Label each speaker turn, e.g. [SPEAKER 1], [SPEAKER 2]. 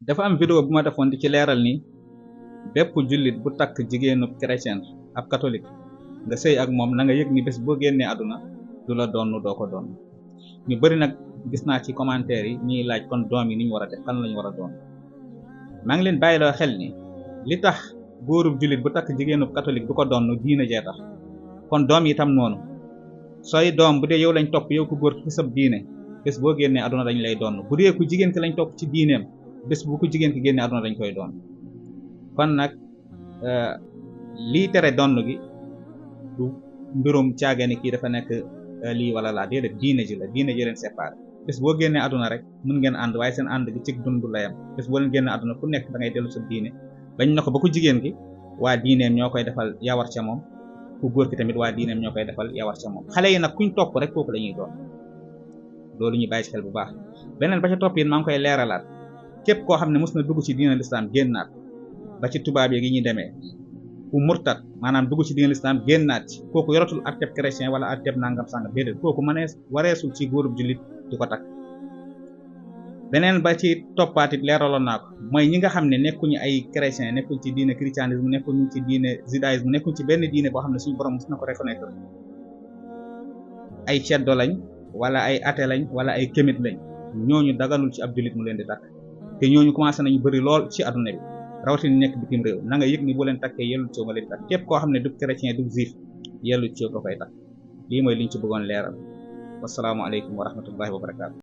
[SPEAKER 1] dafa am vidéo bu ma defoon di ci leeral ni bépp jullit bu takk jigéenu chrétien ab catholique nga sëy ak moom na nga yëg ni bés boo génnee àdduna du la doon doo ko doon. ñu bari nag gis naa ci commentaire yi ñuy laaj kon doom yi ni ñu war a def kan lañu war a doon. maa ngi leen bàyyiloo xel ni li tax góorub jullit bu takk jigéenu catholique du ko doon diine jee tax kon doom yi tam noonu sooy doom bu dee yow lañ topp yow ku góor ci sab diine bés boo génnee àdduna dañ lay doon bu dee ku jigéen ki lañ topp ci diineem bés bu ko jigéen ki génnee àdduna dañ koy doon. kon nag lii tere donn gi du mbirum caagani kii dafa nekk lii wala laa déedéet diine ji la diine ji leen séparé bés boo génnee àdduna rek mën ngeen ànd waaye seen ànd gi ci dund la yam bés boo leen génnee àdduna ku nekk da ngay dellu sa diine bañ na ko ba ku jigéen ki waa diineem ñoo koy defal yawar ca moom ku góor ki tamit waa diineem ñoo koy defal yawar ca moom xale yi nag kuñ topp rek kooku la ñuy doon loolu ñu bàyyi ci xel bu baax. beneen ba ca topp it maa ngi koy leeralaat képp koo xam ne mos na dugg ci diine lislaam génnaat ba ci tubaab yi gi ñuy demee ku murtat maanaam dugg ci diine lislaam génnaat ci kooku yoratul atteb chrétien wala atteb nangam sàngam déedéet kooku wareesul ci góorub jullit di ko takk. beneen ba ci toppaatit leeraloon naa ko mooy ñi nga xam ne nekkuñu ay chrétien nekkuñ ci diine christianisme nekkuñu ci diine judaïsme nekkuñ ci benn diine boo xam ne suñu borom mos na ko reconnaître ay ceddo lañ wala ay athée lañ wala ay kémit lañ ñooñu daganul ci ab jullit mu leen di takk te ñooñu commencé nañu bëri lool ci adduna bi rawatina nekk bitim réew na nga yëg ni bu leen takkee yellu ci nga leen takk képp koo xam ne du chrétien du juif yellu ci ko koy takk lii mooy liñ ci bëggoon leeral wasalaamu aleykum wa rahmatullahi wa barakaatu.